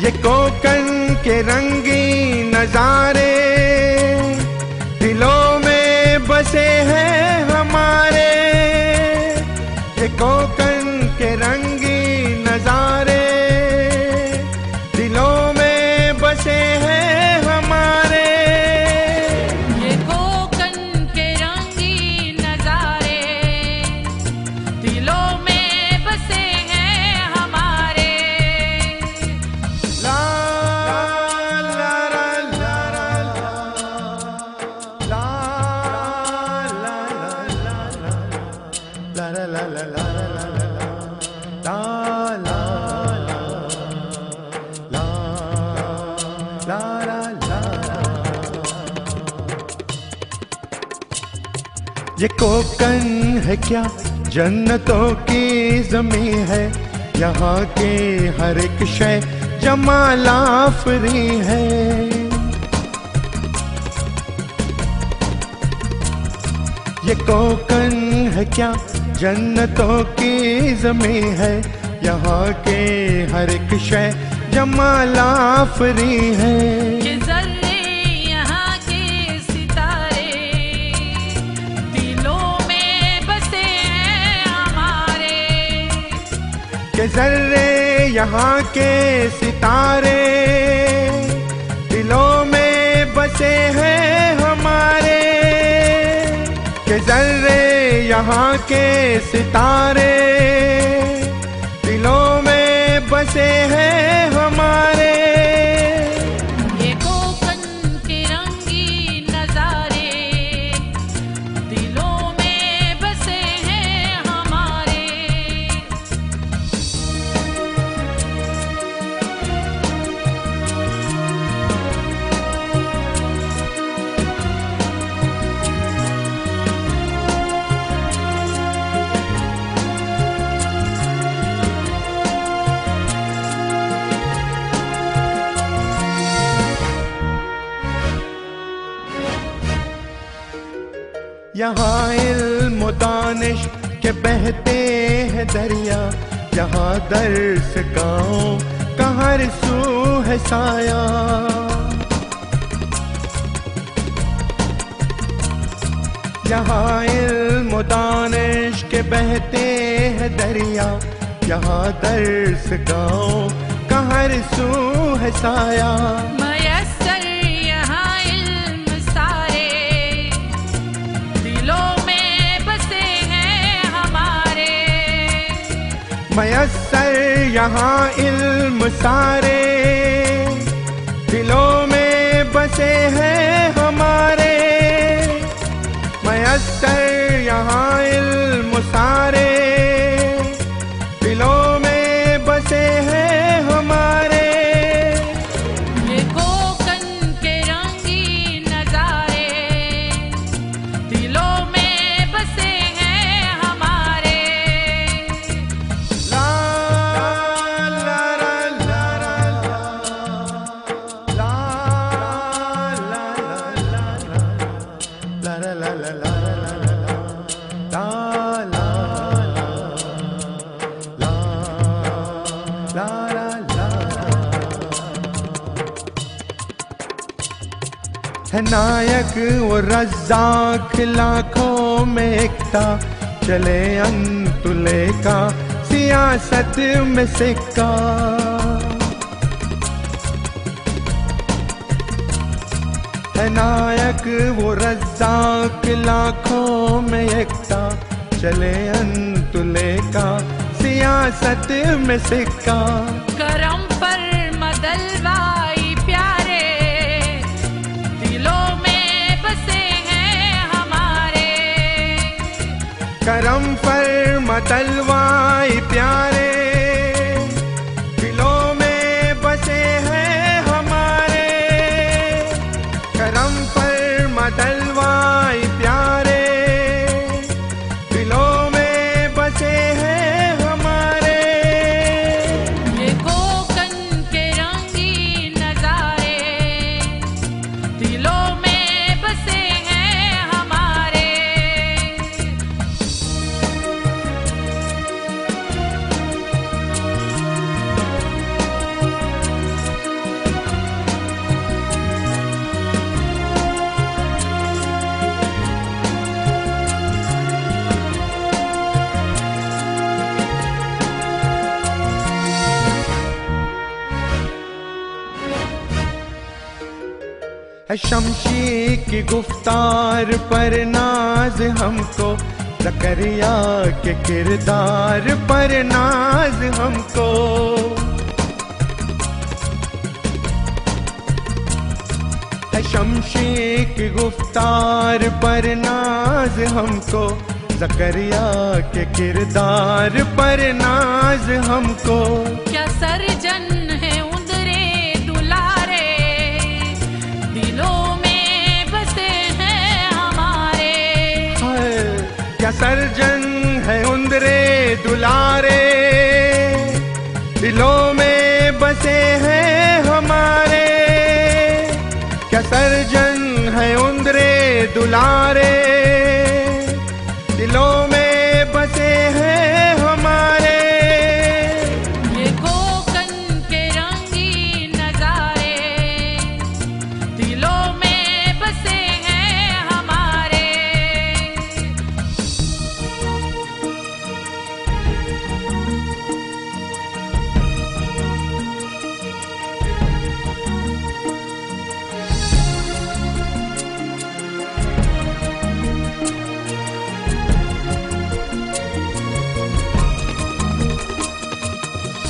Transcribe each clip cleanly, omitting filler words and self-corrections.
ये कोकण के रंगी नजारे दिलों में बसे हैं हमारे। ये कोकण के रंगी नजारे दिलों में बसे हैं हमारे। ये कोकण के रंगी नजारे दिलों में बसे हैं हमारे। ला ला ला ला ला ला ला ला ला ला ये कोकण है क्या जन्नतों की ज़मीं है। यहाँ के हर एक शय जमाल आफरी है। ये कोकण है क्या जन्नतों की ज़मीं है। यहाँ के हर एक शय जमाल आफरी है। ये ज़र्रे यहाँ के सितारे दिलों में बसे हैं हमारे। के ज़र्रे यहाँ के सितारे दिलों में बसे हैं हमारे। के ज़र्रे यहाँ के सितारे दिलों में बसे हैं हमारे। ये कोकण के रंगी नजारे दिलों में बसे हैं हमारे। यहाँ इल्म दानिश के बहते हैं दरिया। यहाँ दर्स गाँव का हर सू है साया। यहाँ इल्म दानिश के बहते हैं दरिया। यहाँ दर्स गाँव का हर सू है साया। मयस्सर यहाँ इल्म सारे दिलों में बसे हैं हमारे। मयस्सर यहाँ इल्म सारे दिलों में बसे हैं हमारे। मयस्सर यहाँ इल्म सारे दिलों में बसे हैं हमारे। ये कोकण के रंगी नजारे दिलों में बसे हैं हमारे। ला ला ला ला ला ला ला ला ला है नायक वो रज़्ज़ाक़ लाखों में एकता। चले अंतुले का सियासत में सिक्का। है नायक वो रज़्ज़ाक़ लाखों में एकता। चले अंतुले का सियासत में सिक्का। करम पर मदलवाई प्यारे दिलों में बसे हैं हमारे। करम पर मतलवाई प्यारे दिलों में बसे हैं हमारे। करम पर मतलवाई प्यारे दिलों में बसे हैं हमारे। ये कोकण के रंगी नजारे दिलों में बसे हैं हमारे। शमशी की गुफ्तार पर नाज हमको, ज़करिया के किरदार पर नाज हमको। शमशी की गुफ्तार पर नाज हमको, ज़करिया के किरदार पर नाज हमको। क्या सर्जन है उंदरे दुलारे, दिलों में बसे हैं हमारे। क्या सर्जन है उंदरे दुलारे, दिलों में बसे हैं हमारे। क्या सर्जन है उंदरे दुलारे, दिलों में बसे हैं हमारे। ये कोकन के रंगीन नजारे, दिलों में बसे हैं हमारे।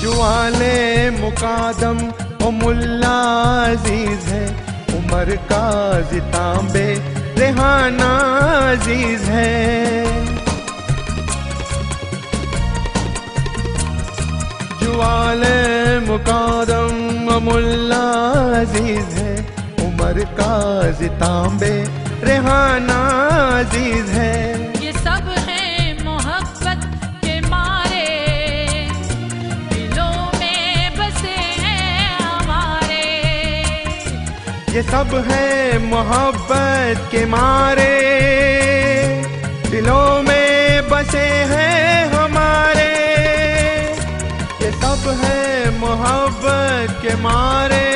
जुआले मुकादम ओ मुल्ला अजीज है, उमर काज़ी तांबे रेहाना अजीज है। जुआले मुकादम ओ मुल्ला अजीज है, उमर काज़ी तांबे रेहाना अजीज है। ये सब है मोहब्बत के मारे, दिलों में बसे हैं हमारे। ये सब है मोहब्बत के मारे, दिलों में बसे हैं हमारे। ये सब है मोहब्बत के मारे,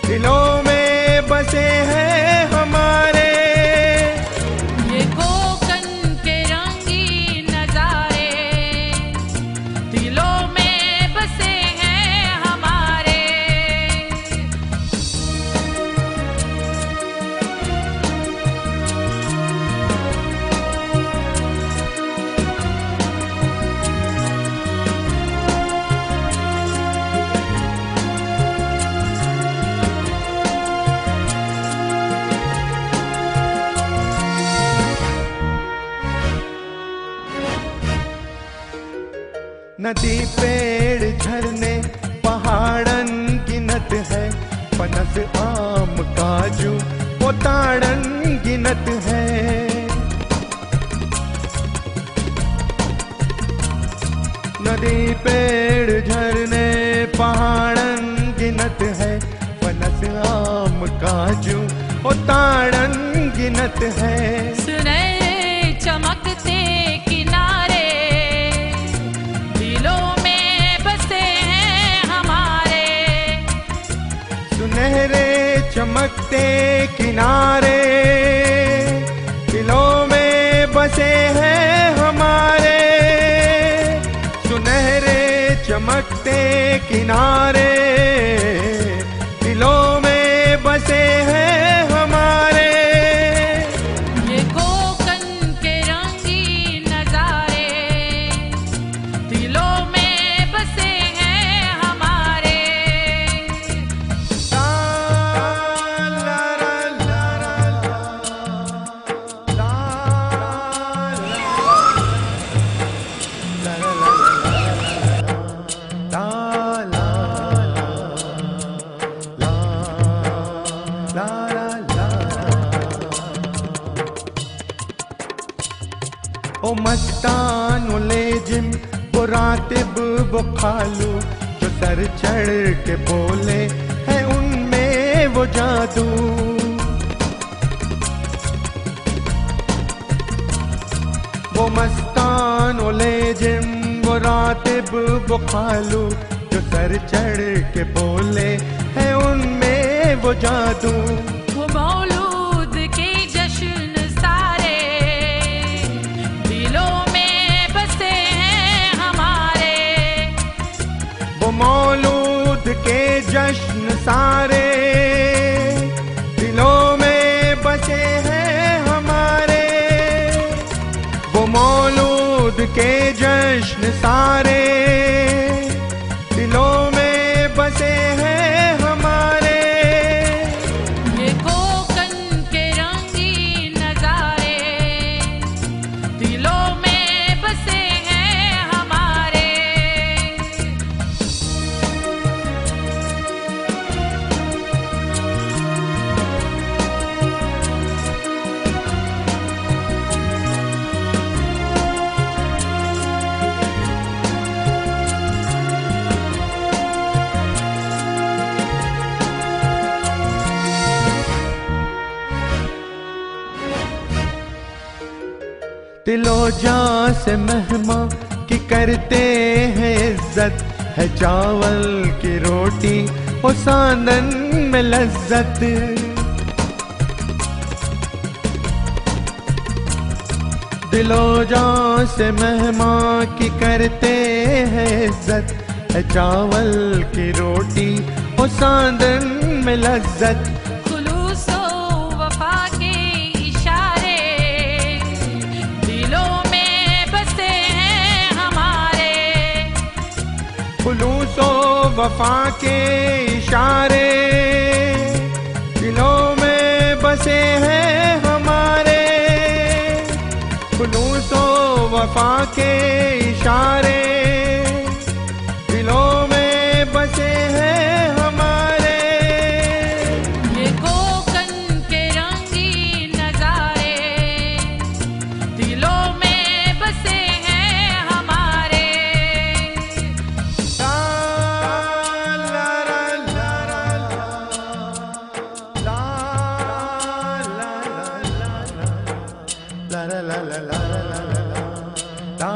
दिलों में बसे हैं हमारे। ये कोकन के रंगीन नजारे, दिलों में बसे हैं हमारे। नदी पेड़ झरने पहाड़न गिनत है, पनस आम काजू वो ताड़न गिनत है। नदी पेड़ झरने पहाड़न गिनत है, पनस आम काजू वो ताड़न गिनत है। सुनहरे चमकते किनारे, दिलों में बसे हैं हमारे। सुनहरे चमकते किनारे, दिलों में बसे हैं हमारे। सुनहरे चमकते किनारे, दिलों में बसे हैं हमारे। ये कोकन के रंगीन नजारे, दिलों में बसे हैं हमारे। ला ला ला ला ला ला ओ मस्तान ले जिम वो रातिब वो खालू, जो सर चढ़ के बोले है उनमें वो जादू। वो मस्तान ले जिम वो रातिब वो खालू, जो सर चढ़ के बोले है उनमें वो जादू। वो मौलूद के जश्न सारे, दिलों में बसे हैं हमारे। वो मौलूद के जश्न सारे, मौजूद के जश्न सारे दिलों में बसे हैं हमारे। ये कोकन के रंगीन नजारे दिलों में बसे हैं हमारे। दिलो जान से मेहमा की करते हैं इज्जत, है चावल की रोटी और सानन में लज्जत। दिलो जान से मेहमा की करते हैं इज्जत, है चावल की रोटी और सानन में लज्जत। खुलूसो वफा के इशारे दिलों में बसे हैं हमारे। खुलूसो वफा के इशारे दिलों में बसे हैं हमारे। खुलूसो वफा के इशारे दिलों में बसे हैं हमारे। ये कोकन के रंगीन नजारे दिलों में बसे हैं हमारे। ला ला ला ला ला ला ला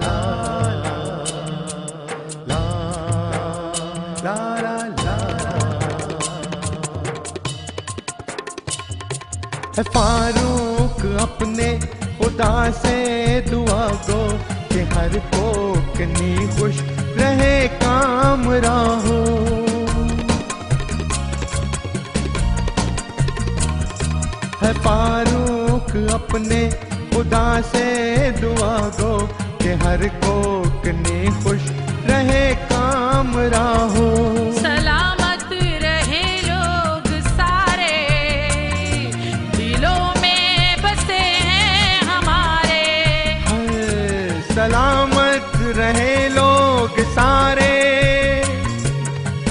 ला ला फारूक अपने खुदा से दुआ गो कि हर कोकनी खुश रहे काम राहो। है फारूक अपने खुदा से दुआ गो कि हर कोकनी खुश रहे काम राहो। सलामत रहे लोग सारे दिलों में बसे हैं हमारे। सलामत रहे लोग सारे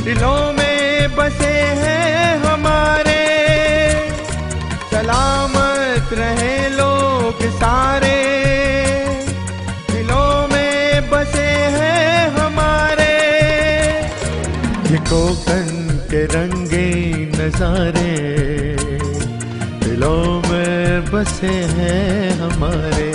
दिलों में बसे हैं हमारे। सलामत रहे लोग सारे दिलों में बसे हैं हमारे। ये कोकन के रंगीन नजारे दिलों में बसे हैं हमारे।